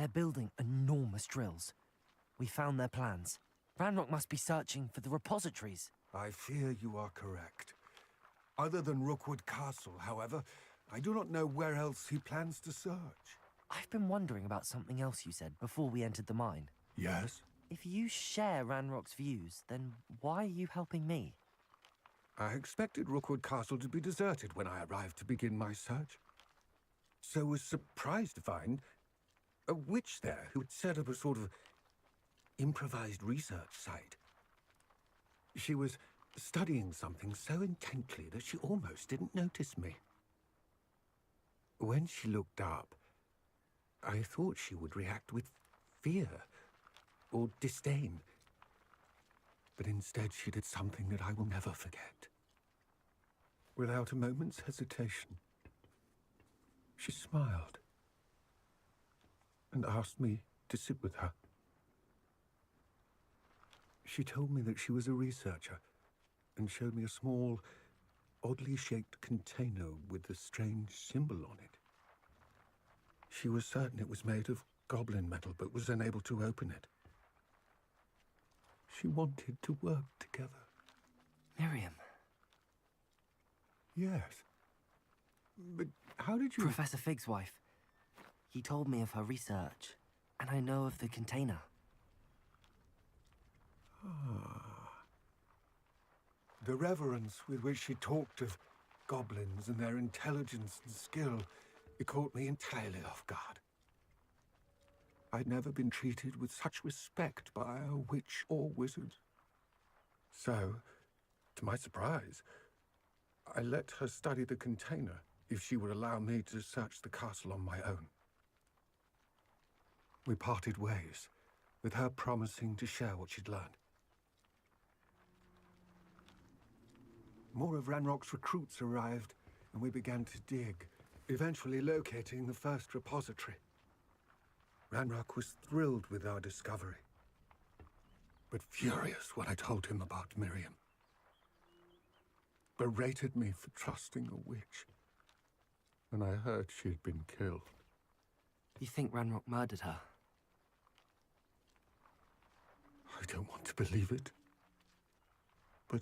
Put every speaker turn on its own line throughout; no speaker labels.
They're building enormous drills. We found their plans. Ranrock must be searching for the repositories.
I fear you are correct. Other than Rookwood Castle, however, I do not know where else he plans to search.
I've been wondering about something else you said before we entered the mine.
Yes?
If you share Ranrock's views, then why are you helping me?
I expected Rookwood Castle to be deserted when I arrived to begin my search. So was surprised to find a witch there who had set up a sort of improvised research site. She was studying something so intently that she almost didn't notice me. When she looked up, I thought she would react with fear or disdain. But instead she did something that I will never forget. Without a moment's hesitation, she smiled and asked me to sit with her. She told me that she was a researcher and showed me a small, oddly shaped container with a strange symbol on it. She was certain it was made of goblin metal, but was unable to open it. She wanted to work together.
Miriam.
Yes. But how did you...
Professor Fig's wife. He told me of her research, and I know of the container.
The reverence with which she talked of goblins and their intelligence and skill, it caught me entirely off guard. I'd never been treated with such respect by a witch or wizard. So, to my surprise, I let her study the container if she would allow me to search the castle on my own. We parted ways, with her promising to share what she'd learned. More of Ranrock's recruits arrived, and we began to dig, eventually locating the first repository. Ranrock was thrilled with our discovery, but furious when I told him about Miriam. Berated me for trusting a witch, and I heard she had been killed.
You think Ranrock murdered her?
I don't want to believe it, but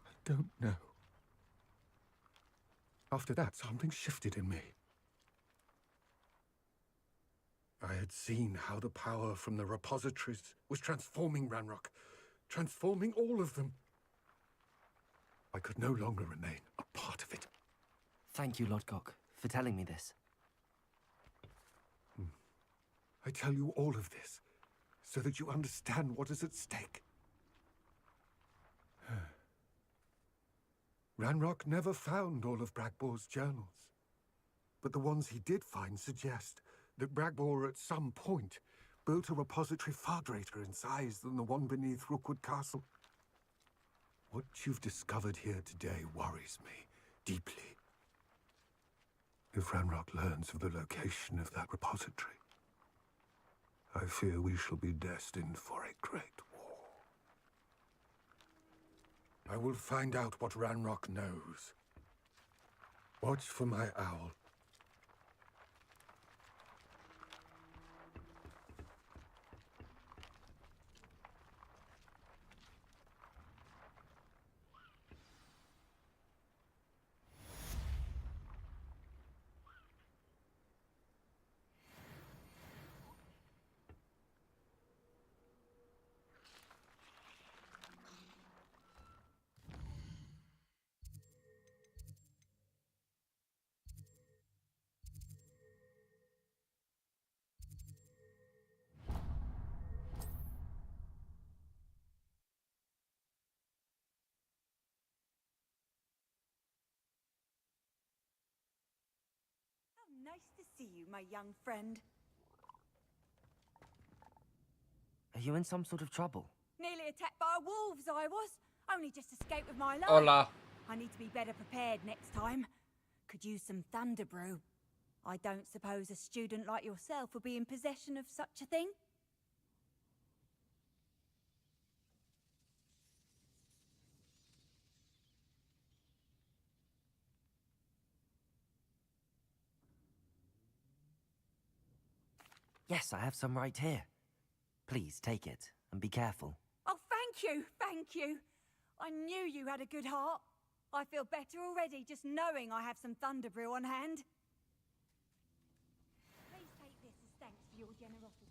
I don't know. After that, something shifted in me. I had seen how the power from the repositories was transforming Ranrock, transforming all of them. I could no longer remain a part of it.
Thank you, Lodgok, for telling me this.
I tell you all of this so that you understand what is at stake. Ranrock never found all of Bragbor's journals, but the ones he did find suggest that Bragbor at some point built a repository far greater in size than the one beneath Rookwood Castle. What you've discovered here today worries me deeply. If Ranrock learns of the location of that repository, I fear we shall be destined for a great war. I will find out what Ranrock knows. Watch for my owl.
Nice to see you, my young friend.
Are you in some sort of trouble?
Nearly attacked by wolves, I was. Only just escaped with my life.
Hola.
I need to be better prepared next time. Could use some thunder brew. I don't suppose a student like yourself would be in possession of such a thing?
Yes, I have some right here. Please take it and be careful.
Oh, thank you, thank you. I knew you had a good heart. I feel better already just knowing I have some thunder brew on hand. Please take this as thanks for your generosity.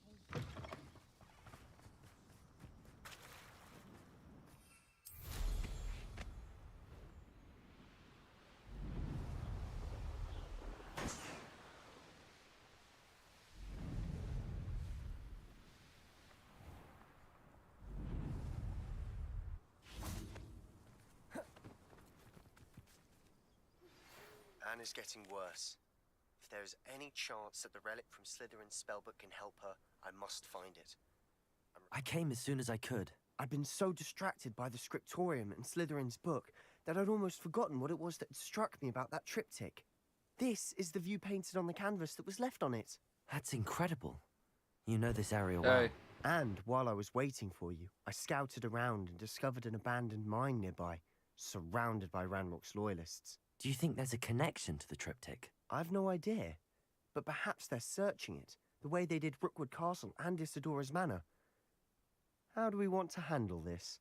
Anna's getting worse. If there is any chance that the relic from Slytherin's spellbook can help her, I must find it.
I came as soon as I could.
I'd been so distracted by the scriptorium and Slytherin's book that I'd almost forgotten what it was that had struck me about that triptych. This is the view painted on the canvas that was left on it.
That's incredible. You know this area well.
Hey.
And while I was waiting for you, I scouted around and discovered an abandoned mine nearby, surrounded by Ranrock's loyalists.
Do you think there's a connection to the triptych?
I've no idea, but perhaps they're searching it, the way they did Rookwood Castle and Isidora's Manor. How do we want to handle this?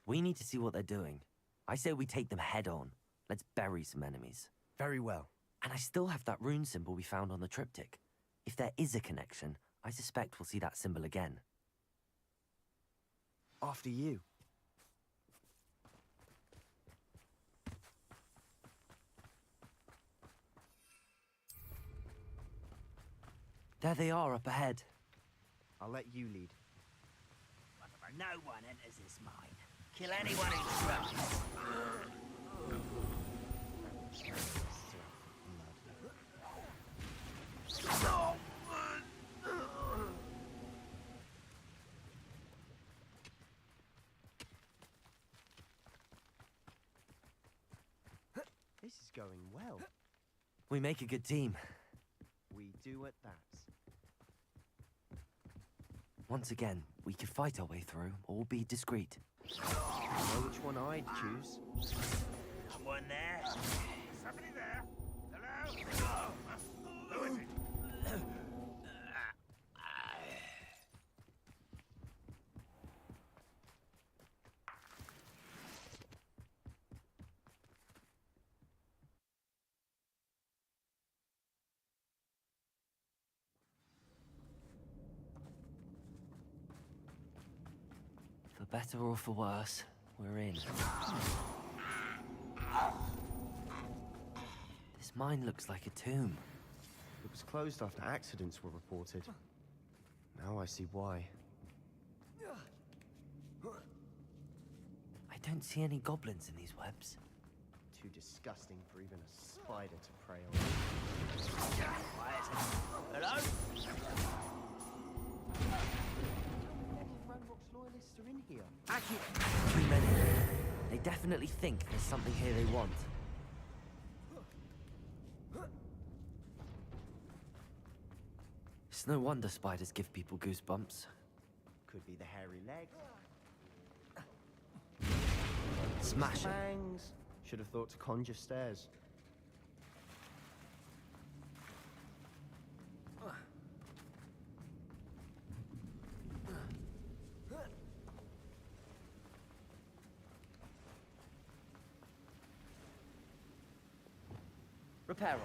We need to see what they're doing. I say we take them head on. Let's bury some enemies.
Very well.
And I still have that rune symbol we found on the triptych. If there is a connection, I suspect we'll see that symbol again.
After you.
There they are up ahead.
I'll let you lead.
Whatever, no one enters this mine. Kill anyone who tries.
This is going well.
We make a good team.
We do at that.
Once again, we could fight our way through or be discreet.
Know which one I'd choose.
Someone there? Somebody there? Hello? Who is it?
For better or for worse, we're in. This mine looks like a tomb.
It was closed after accidents were reported. Now I see why.
I don't see any goblins in these webs.
Too disgusting for even a spider to prey on.
Hello?
Any of Ranrock's loyalists are in here.
Too many. They definitely think there's something here they want. It's no wonder spiders give people goosebumps.
Could be the hairy legs.
Smash it.
Fangs. Should have thought to conjure stairs.
Reparo.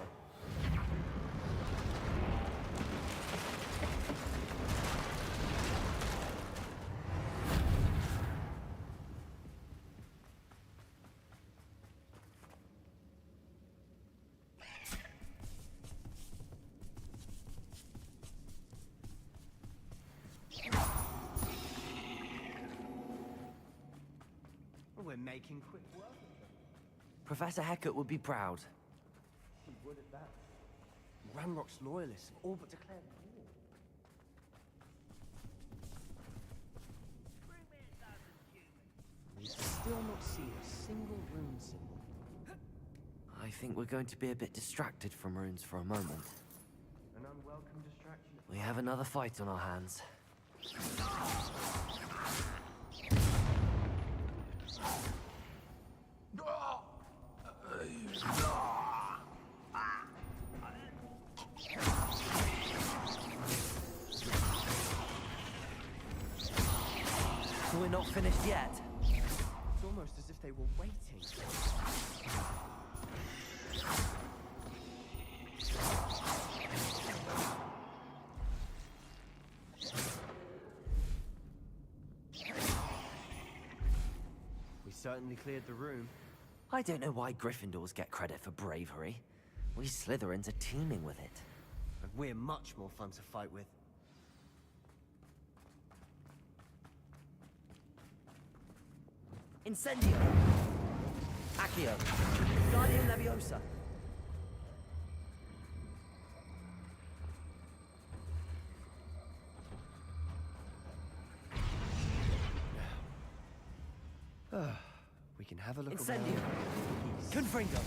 We're making quick work of them.
Professor Hecat would be proud.
We would at that. Ranrock's loyalists have all but declared war.
Bring me 1,000 humans.
We've still not seen a single rune symbol.
I think we're going to be a bit distracted from runes for a moment.
An unwelcome distraction.
We have another fight on our hands. We're not finished yet.
It's almost as if they were waiting. We certainly cleared the room.
I don't know why Gryffindors get credit for bravery. We Slytherins are teeming with it.
And we're much more fun to fight with.
Incendio! Accio! Guardian Leviosa!
We can have a look
Incendio!
around.
Confringo!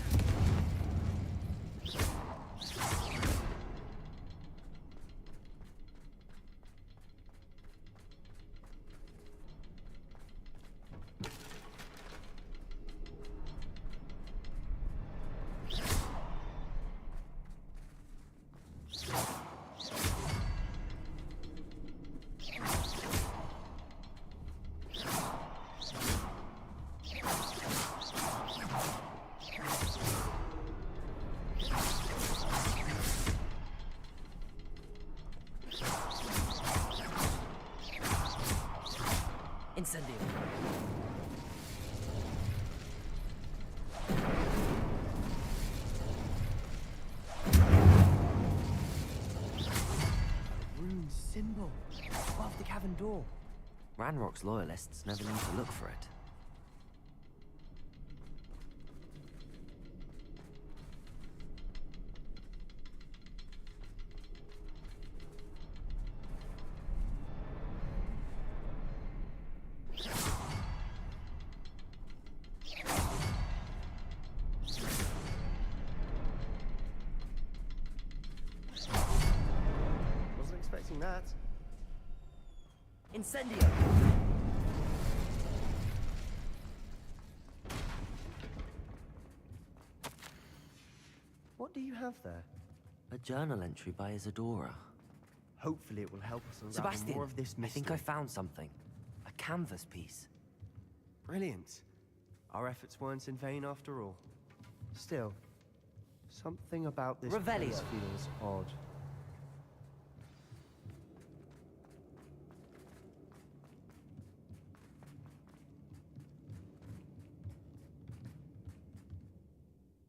Incendio!
Rune symbol above the cavern door.
Ranrock's loyalists never need to look for it.
Wasn't expecting that.
Incendio!
What do you have there?
A journal entry by Isadora.
Hopefully it will help us unravel
Sebastian,
more of this
I
mystery.
think I found something. A canvas piece.
Brilliant. Our efforts weren't in vain after all. Still, something about this
Revelio.
place feels odd.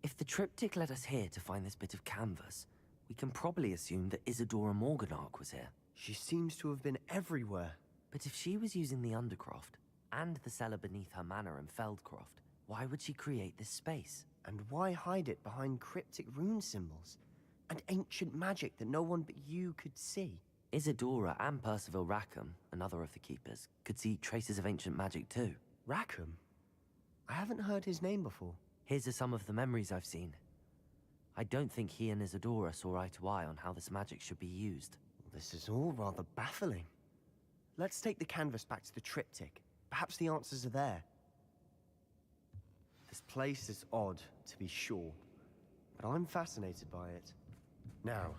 If the triptych led us here to find this bit of canvas, we can probably assume that Isadora Morganach was here.
She seems to have been everywhere.
But if she was using the Undercroft, and the cellar beneath her manor in Feldcroft, why would she create this space?
And why hide it behind cryptic rune symbols? And ancient magic that no one but you could see?
Isadora and Percival Rackham, another of the Keepers, could see traces of ancient magic too.
Rackham? I haven't heard his name before.
Here's some of the memories I've seen. I don't think he and Isadora saw eye to eye on how this magic should be used.
This is all rather baffling. Let's take the canvas back to the triptych. Perhaps the answers are there. This place is odd, to be sure, but I'm fascinated by it. Now,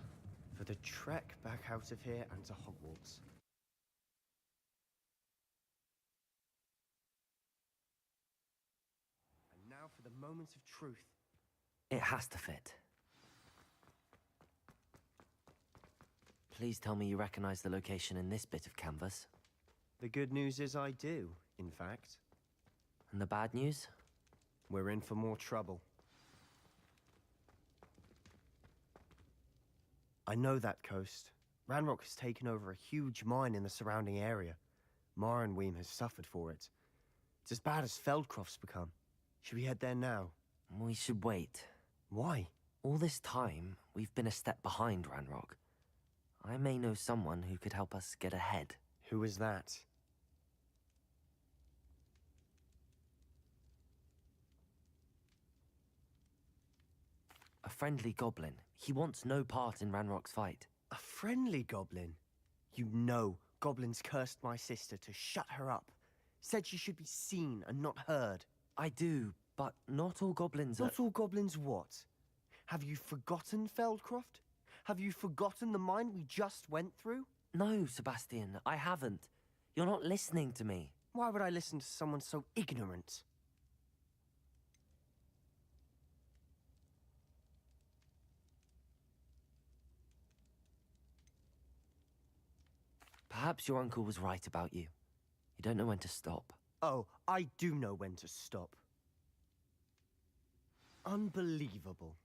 for the trek back out of here and to Hogwarts. And now for the moment of truth.
It has to fit. Please tell me you recognize the location in this bit of canvas.
The good news is I do, in fact.
And the bad news?
We're in for more trouble. I know that coast. Ranrock has taken over a huge mine in the surrounding area. Marrenweem has suffered for it. It's as bad as Feldcroft's become. Should we head there now?
We should wait.
Why?
All this time, we've been a step behind Ranrock. I may know someone who could help us get ahead.
Who is that?
A friendly goblin. He wants no part in Ranrock's fight.
A friendly goblin? You know goblins cursed my sister to shut her up. Said she should be seen and not heard.
I do, But not all goblins are...
Not all goblins what? Have you forgotten Feldcroft? Have you forgotten the mine we just went through?
No, Sebastian, I haven't. You're not listening to me.
Why would I listen to someone so ignorant?
Perhaps your uncle was right about you. You don't know when to stop.
Oh, I do know when to stop. Unbelievable.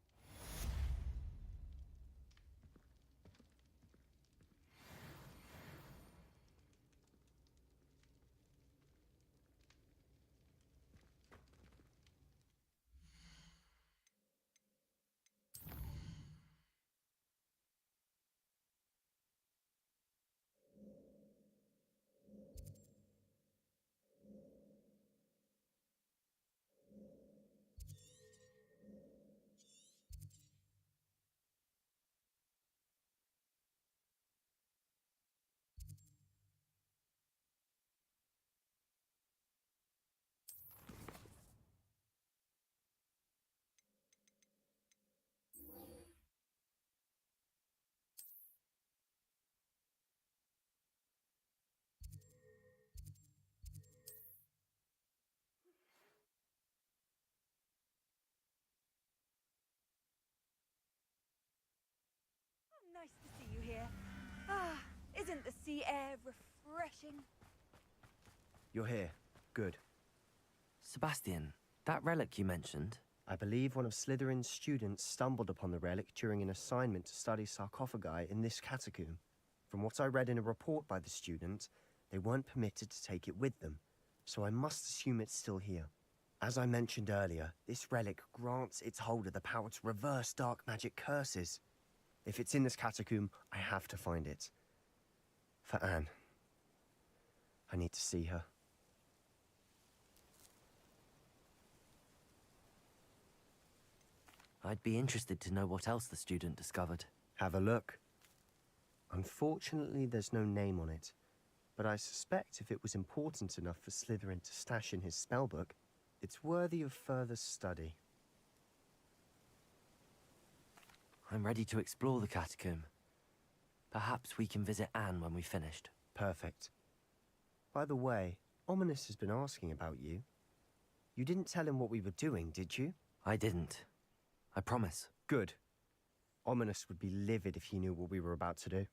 Nice to see you here. Ah, isn't the sea air refreshing?
You're here. Good.
Sebastian, that relic you mentioned...
I believe one of Slytherin's students stumbled upon the relic during an assignment to study sarcophagi in this catacomb. From what I read in a report by the student, they weren't permitted to take it with them, so I must assume it's still here. As I mentioned earlier, this relic grants its holder the power to reverse dark magic curses. If it's in this catacomb, I have to find it. For Anne. I need to see her.
I'd be interested to know what else the student discovered.
Have a look. Unfortunately, there's no name on it, but I suspect if it was important enough for Slytherin to stash in his spellbook, it's worthy of further study.
I'm ready to explore the catacomb. Perhaps we can visit Anne when we've finished.
Perfect. By the way, Ominous has been asking about you. You didn't tell him what we were doing, did you?
I didn't. I promise.
Good. Ominous would be livid if he knew what we were about to do.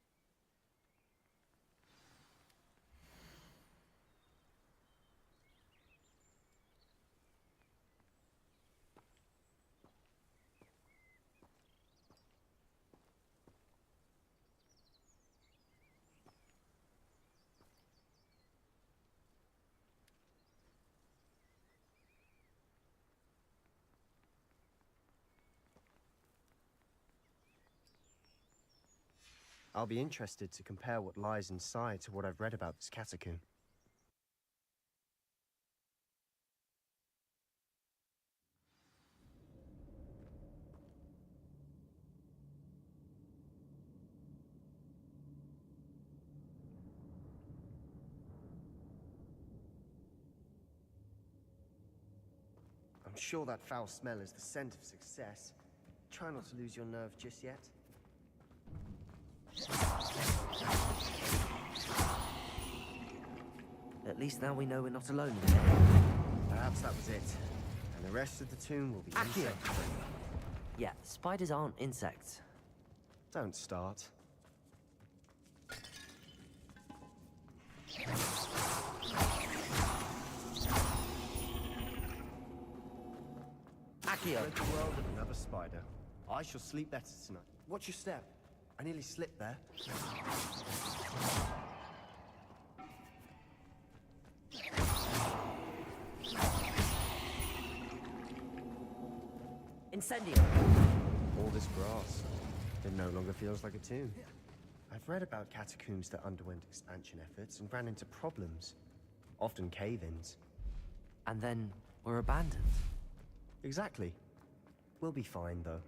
I'll be interested to compare what lies inside to what I've read about this catacomb. I'm sure that foul smell is the scent of success. Try not to lose your nerve just yet.
At least now we know we're not alone in there.
Perhaps that was it. And the rest of the tomb will be insect-free.
Yeah, spiders aren't insects.
Don't start.
Accio!
Rid the world of another spider. I shall sleep better tonight. Watch your step. I nearly slipped there.
Incendio!
All this grass. It no longer feels like a tomb. I've read about catacombs that underwent expansion efforts and ran into problems. Often cave-ins.
And then were abandoned.
Exactly. We'll be fine, though.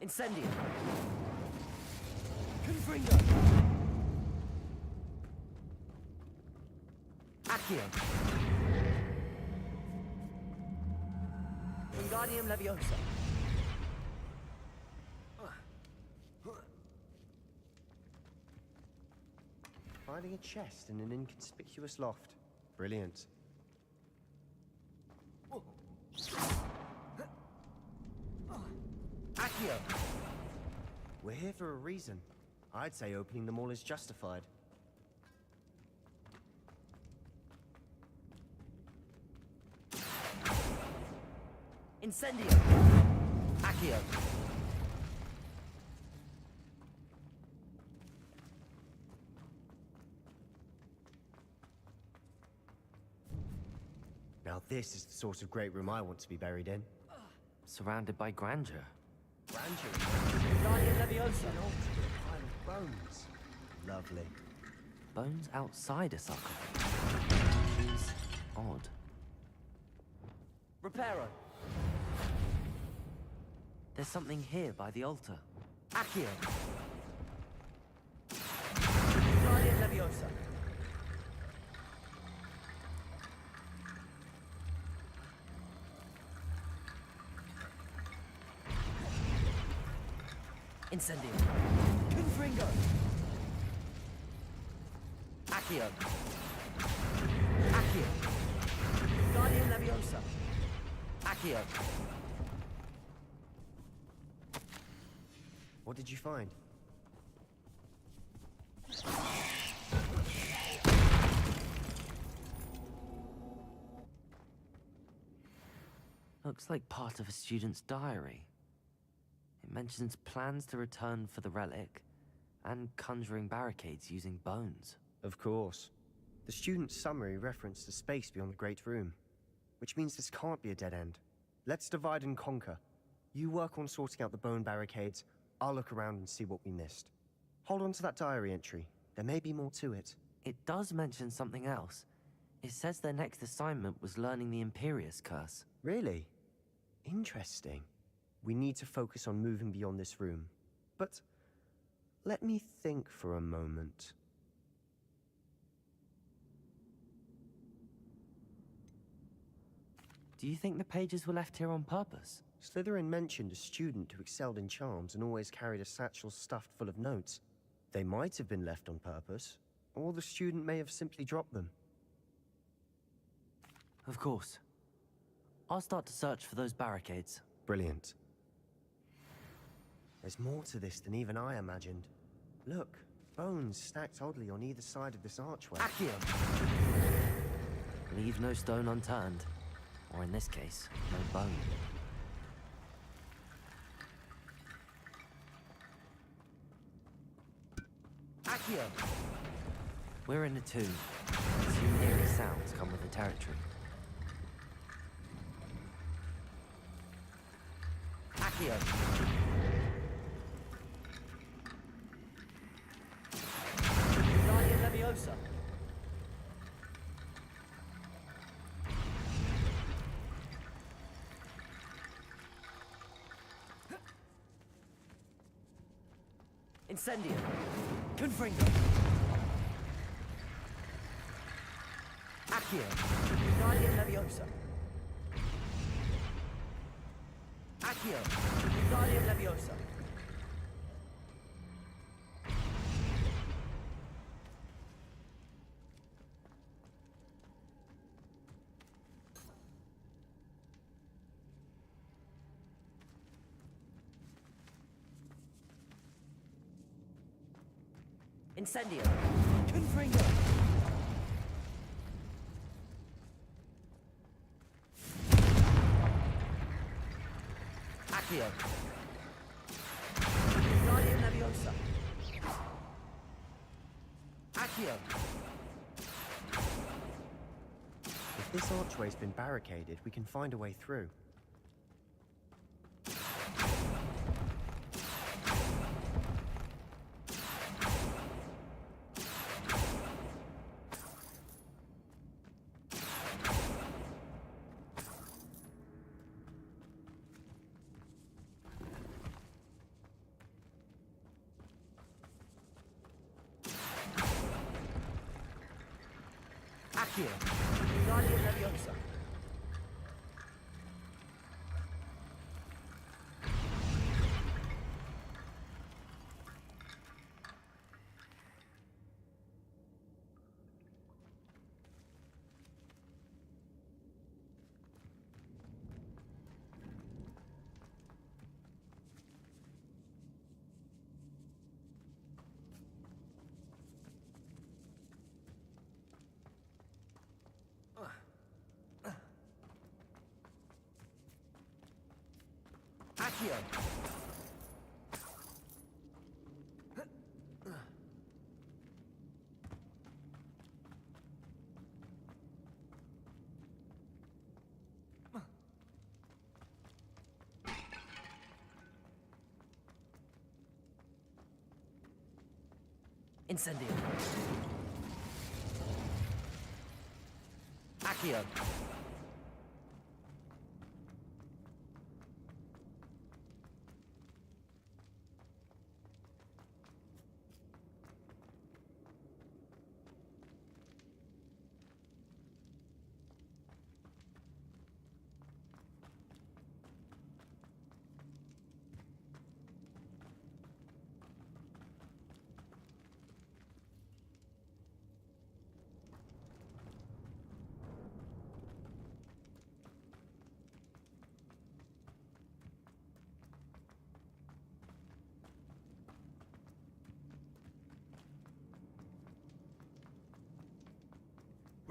Incendio! Confringo! Accio! Wingardium Leviosa!
Finding a chest in an inconspicuous loft. Brilliant.
Accio!
We're here for a reason. I'd say opening them all is justified.
Incendio! Accio!
Now this is the sort of great room I want to be buried in.
Surrounded by grandeur.
Grandeur.
Wingardium Leviosa!
An ultimate pile of bones. Lovely.
Bones outside a sarcophagus. Seems odd. Reparo! There's something here by the altar. Accio! Wingardium Leviosa! Incendio! Confringo! Accio! Accio! Wingardium Leviosa! Accio!
What did you find?
Looks like part of a student's diary. It mentions plans to return for the relic and conjuring barricades using bones.
Of course. The student's summary referenced a space beyond the Great Room, which means this can't be a dead end. Let's divide and conquer. You work on sorting out the bone barricades, I'll look around and see what we missed. Hold on to that diary entry. There may be more to it.
It does mention something else. It says their next assignment was learning the Imperius Curse.
Really? Interesting. We need to focus on moving beyond this room. But let me think for a moment.
Do you think the pages were left here on purpose?
Slytherin mentioned a student who excelled in charms and always carried a satchel stuffed full of notes. They might have been left on purpose, or the student may have simply dropped them.
Of course. I'll start to search for those barricades.
Brilliant. There's more to this than even I imagined. Look, bones stacked oddly on either side of this archway.
Accio! Leave no stone unturned. Or in this case, no bone. Accio! We're in a tomb. Assume eerie sounds come with the territory. Accio! Wingardium Leviosa! Incendio! Confringo! Accio! Wingardium Leviosa! Accio! Wingardium Leviosa! Incendio! Confringo! Accio! Wingardium Leviosa! Accio!
If this archway's been barricaded, we can find a way through.
Accio. Guardian Leviosa. Accio. Incendio. Accio.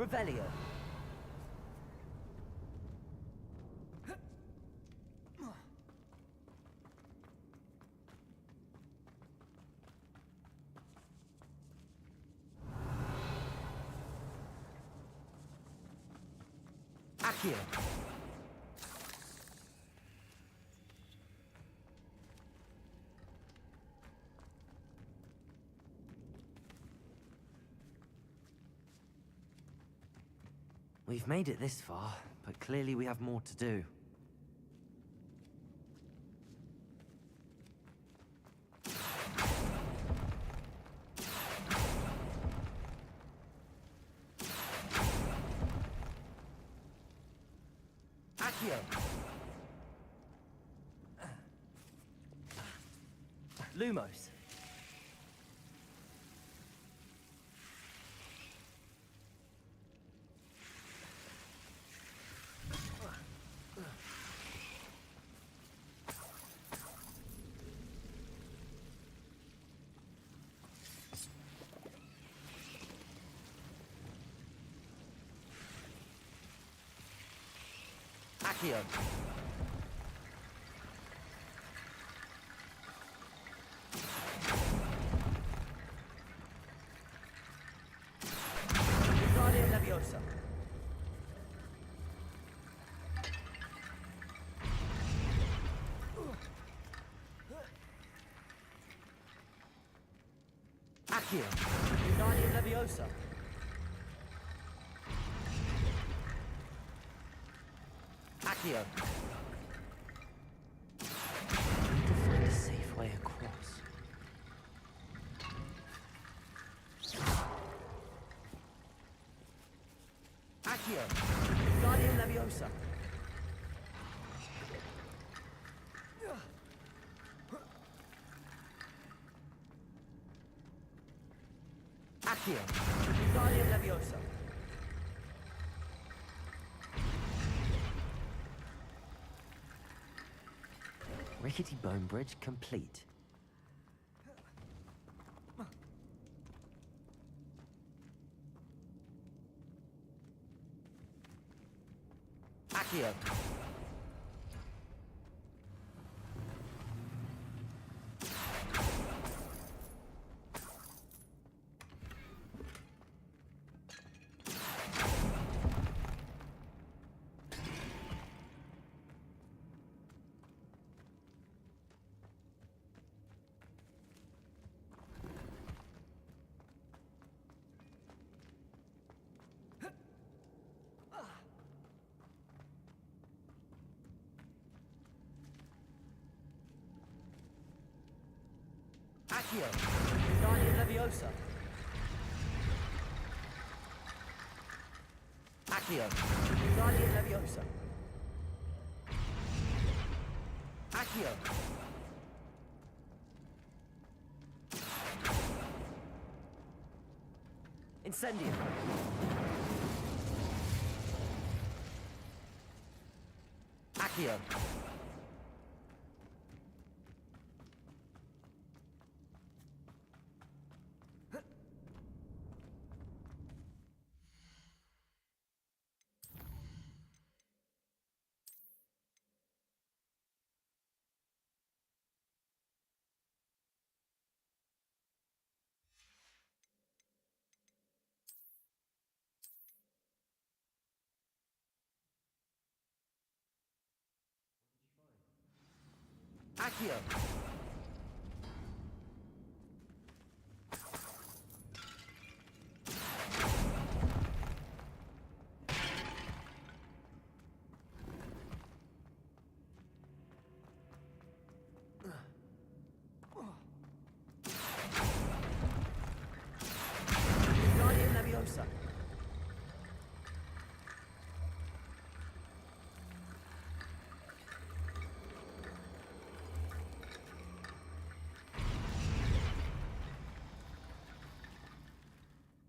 Revelio. Accio.
We've made it this far, but clearly we have more to do.
Accio. Lumos. Accio. Guardian Leviosa. Accio. Guardian Leviosa. Accio.
To find a safe way across.
Accio. Guardian Leviosa. Accio. Guardian Leviosa.
Rickety bone bridge complete.
Accio. Accio. Guardian Leviosa.
Accio. Guardian Leviosa. Accio. Incendium. Accio. Accio. Guardian Leviosa.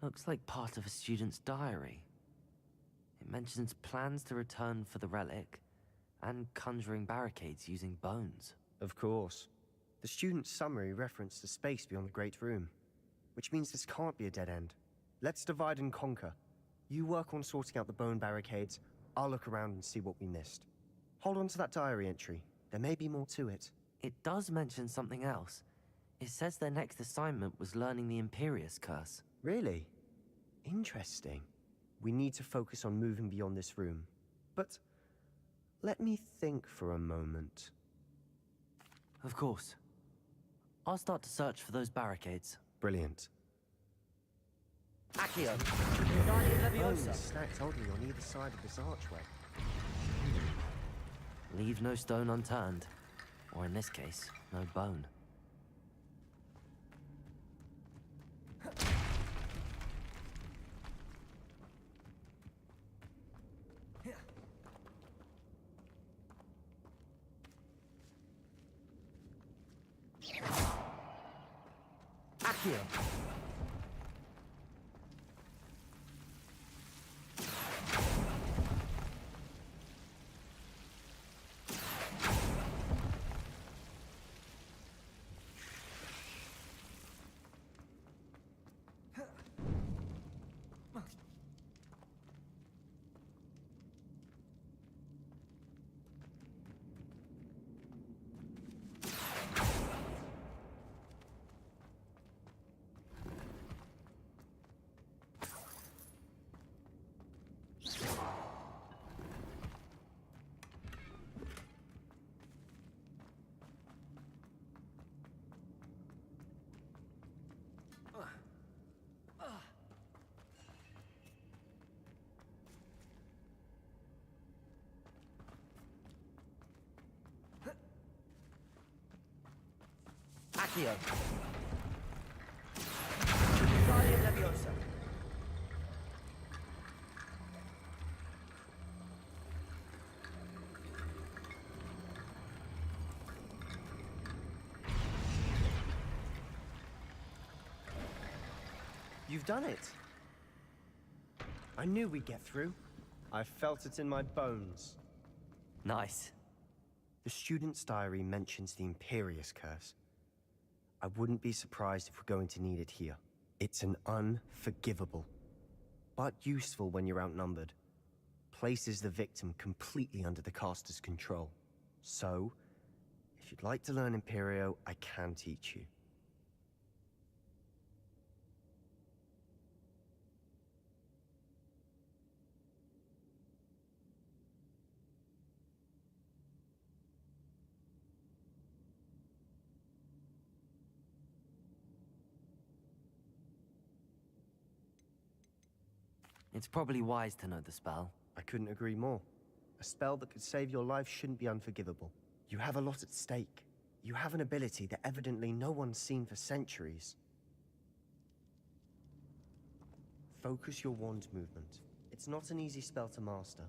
Looks like part of a student's diary. It mentions plans to return for the relic and conjuring barricades using bones.
Of course. The student's summary referenced the space beyond the Great Room, which means this can't be a dead end. Let's divide and conquer. You work on sorting out the bone barricades, I'll look around and see what we missed. Hold on to that diary entry. There may be more to it.
It does mention something else. It says their next assignment was learning the Imperius Curse.
Really? Interesting. We need to focus on moving beyond this room. But let me think for a moment.
Of course. I'll start to search for those barricades.
Brilliant.
Accio. Guardian Leviosa.
Bones stacked oddly on either side of this archway.
Leave no stone unturned. Or in this case, no bone. Accio. Accio. Guardian Leviosa.
You've done it! I knew we'd get through. I felt it in my bones.
Nice.
The student's diary mentions the Imperius Curse. I wouldn't be surprised if we're going to need it here. It's an unforgivable, but useful when you're outnumbered. Places the victim completely under the caster's control. So, if you'd like to learn Imperio, I can teach you.
It's probably wise to know the spell.
I couldn't agree more. A spell that could save your life shouldn't be unforgivable. You have a lot at stake. You have an ability that evidently no one's seen for centuries. Focus your wand movement. It's It's not an easy spell to master.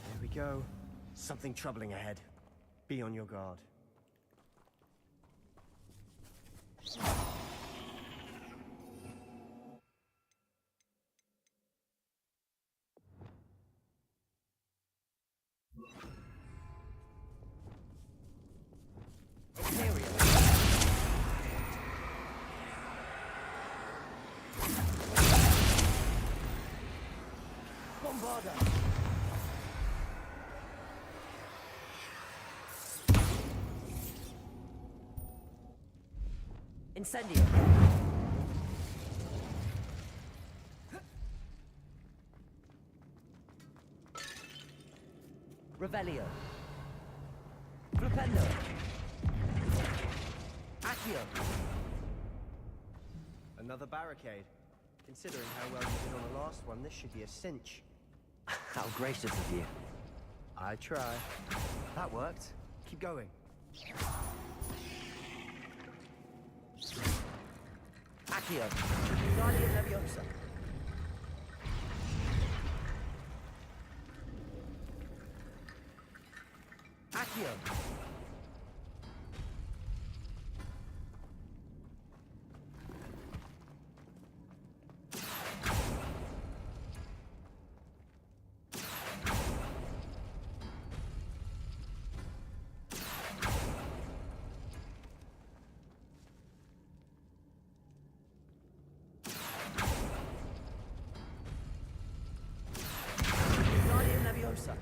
There we go. Something troubling ahead. Be on your guard.
Incendio. Revelio. Flipendo. Accio.
Another barricade. Considering how well you did on the last one, this should be a cinch.
How gracious of you.
I try. That worked. Keep going.
Accio. Guardian Leviosa. Accio. Guardian Leviosa.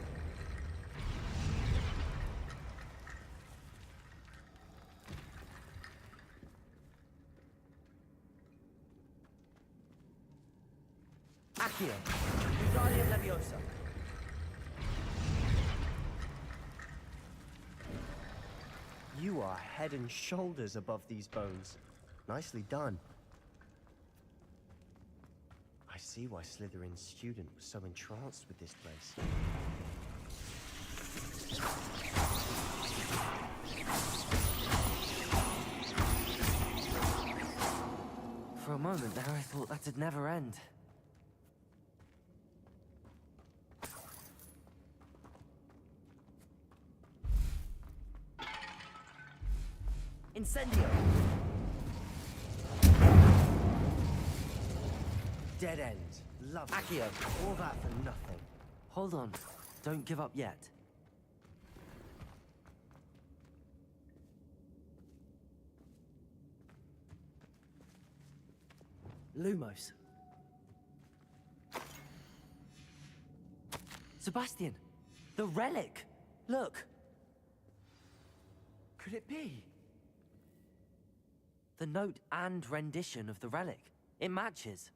Accio. Guardian Leviosa.
You are head and shoulders above these bones. Nicely done. I see why Slytherin's student was so entranced with this place.
For a moment there, I thought that'd never end. Incendio!
Dead end. Lovely.
Accio!
All that for nothing.
Hold on. Don't give up yet. Lumos. Sebastian! The relic! Look!
Could it be?
The note and rendition of the relic. It matches.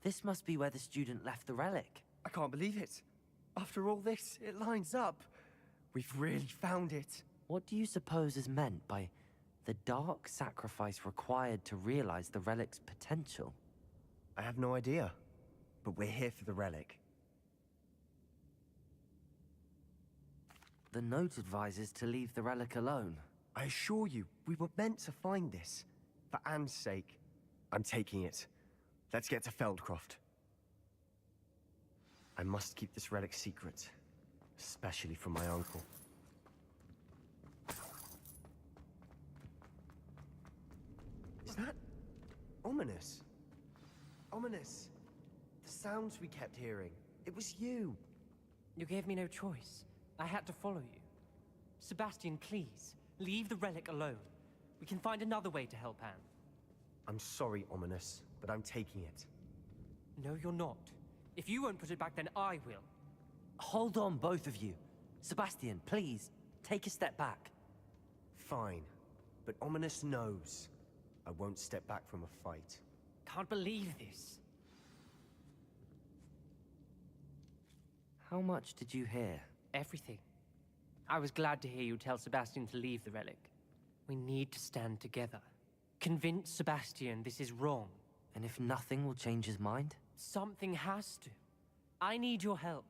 This must be where the student left the relic.
I can't believe it. After all this, it lines up. We've really found it.
What do you suppose is meant by the dark sacrifice required to realize the relic's potential?
I have no idea, but we're here for the relic.
The note advises to leave the relic alone.
I assure you, we were meant to find this. For Anne's sake. I'm taking it. Let's get to Feldcroft. I must keep this relic secret. Especially from my uncle. Is that... ominous? Ominous. The sounds we kept hearing. It was you.
You gave me no choice. I had to follow you. Sebastian, please, leave the relic alone. We can find another way to help Anne.
I'm sorry, Ominous, but I'm taking it.
No, you're not. If you won't put it back, then I will.
Hold on, both of you. Sebastian, please, take a step back.
Fine, but Ominous knows. I won't step back from a fight.
Can't believe this.
How much did you hear?
Everything. I was glad to hear you tell Sebastian to leave the relic. We need to stand together. Convince Sebastian this is wrong.
And if nothing will change his mind?
Something has to. I need your help.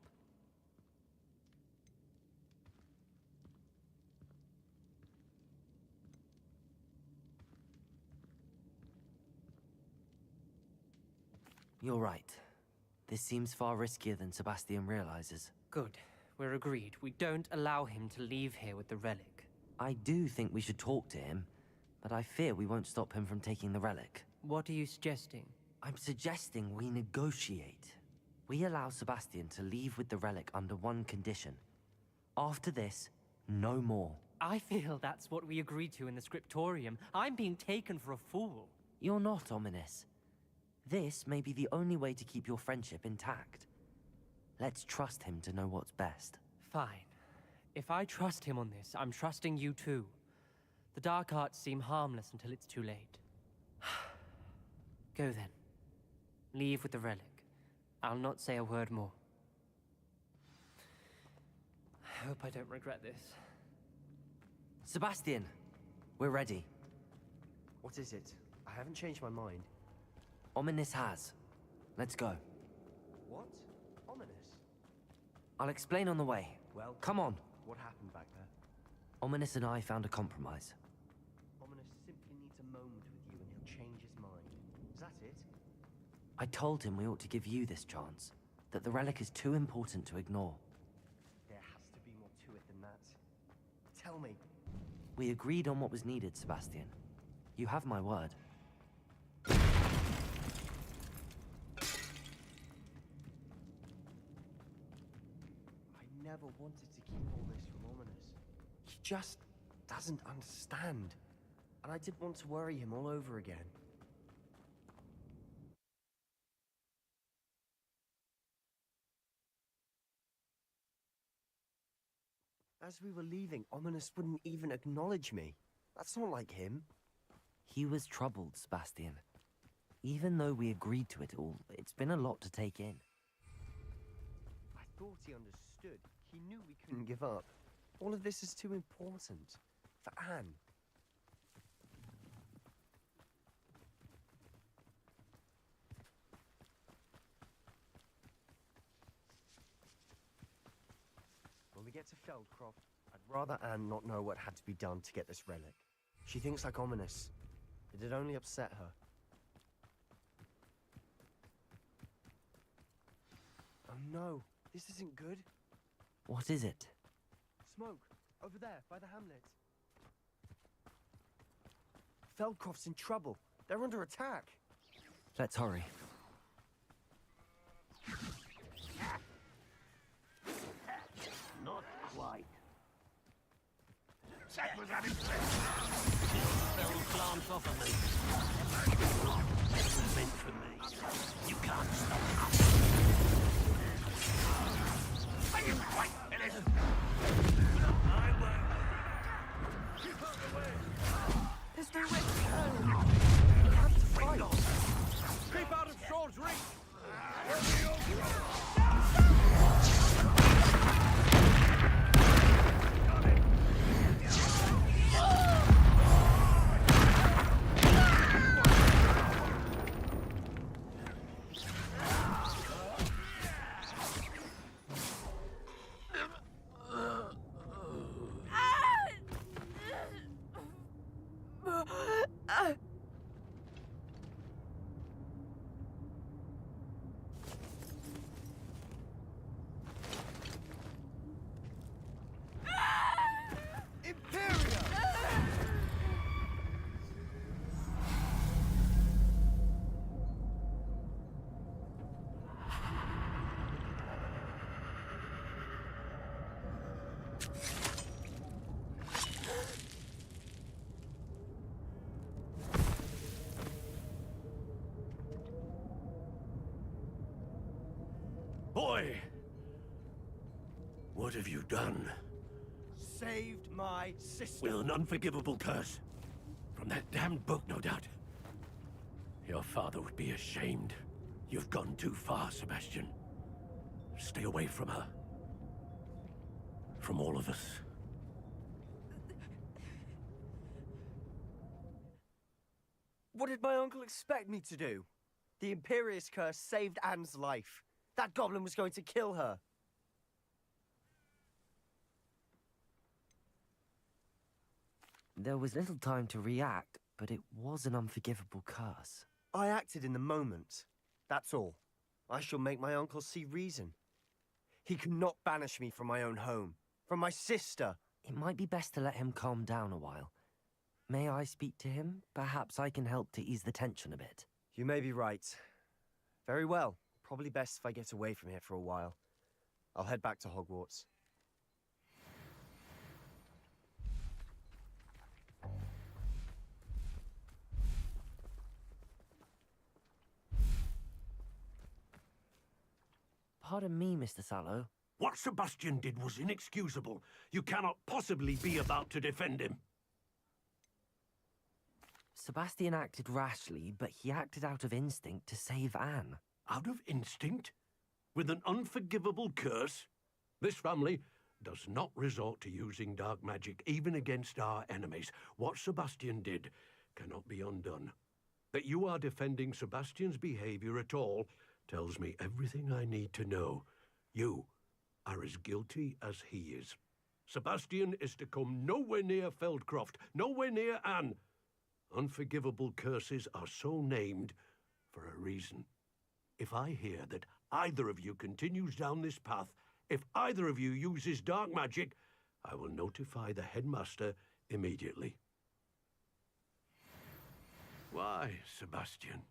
You're right. This seems far riskier than Sebastian realizes.
Good. We're agreed. We don't allow him to leave here with the relic.
I do think we should talk to him, but I fear we won't stop him from taking the relic.
What are you suggesting?
I'm suggesting we negotiate. We allow Sebastian to leave with the relic under one condition. After this, no more.
I feel that's what we agreed to in the scriptorium. I'm being taken for a fool.
You're not, Ominous. This may be the only way to keep your friendship intact. Let's trust him to know what's best.
Fine. If I trust him on this, I'm trusting you too. The dark arts seem harmless until it's too late. Go then. Leave with the relic. I'll not say a word more. I hope I don't regret this.
Sebastian, we're ready.
What is it? I haven't changed my mind.
Ominous has. Let's go.
What? Ominous?
I'll explain on the way.
Well,
Come on.
what happened back there?
Ominous and I found a compromise.
Ominous simply needs a moment with you and he'll change his mind. Is that it?
I told him we ought to give you this chance, that the relic is too important to ignore.
There has to be more to it than that. Tell me.
We agreed on what was needed, Sebastian. You have my word.
I never wanted to keep all this from Ominous. He just doesn't understand. And I didn't want to worry him all over again. As we were leaving, Ominous wouldn't even acknowledge me. That's not like him.
He was troubled, Sebastian. Even though we agreed to it all, it's been a lot to take in.
I thought he understood. He knew we couldn't give up. All of this is too important. For Anne. When we get to Feldcroft, I'd rather Anne not know what had to be done to get this relic. She thinks like Ominous. It'd only upset her. Oh no, this isn't good.
What is it?
Smoke, over there, by the hamlet. Feldcroft's in trouble. They're under attack.
Let's hurry.
Not quite.
That was unimpressive.
Fell glance off of me. This was meant for me. You can't stop us.
Are you quite finished?
I won't.
Keep out the way.
There's no way to go. We have to fight.
Keep out of Shaw's reach.
Boy! What have you done?
Saved my sister.
With an unforgivable curse. From that damned book, no doubt. Your father would be ashamed. You've gone too far, Sebastian. Stay away from her. From all of us.
What did my uncle expect me to do? The Imperious curse saved Anne's life. That goblin was going to kill her.
There was little time to react, but it was an unforgivable curse.
I acted in the moment. That's all. I shall make my uncle see reason. He cannot banish me from my own home, from my sister.
It might be best to let him calm down a while. May I speak to him? Perhaps I can help to ease the tension a bit.
You may be right. Very well. Probably best if I get away from here for a while. I'll head back to Hogwarts.
Pardon me, Mr. Sallow.
What Sebastian did was inexcusable. You cannot possibly be about to defend him.
Sebastian acted rashly, but he acted out of instinct to save Anne.
Out of instinct? With an unforgivable curse? This family does not resort to using dark magic, even against our enemies. What Sebastian did cannot be undone. That you are defending Sebastian's behavior at all tells me everything I need to know. You are as guilty as he is. Sebastian is to come nowhere near Feldcroft, nowhere near Anne. Unforgivable curses are so named for a reason. If I hear that either of you continues down this path, if either of you uses dark magic, I will notify the headmaster immediately. Why, Sebastian?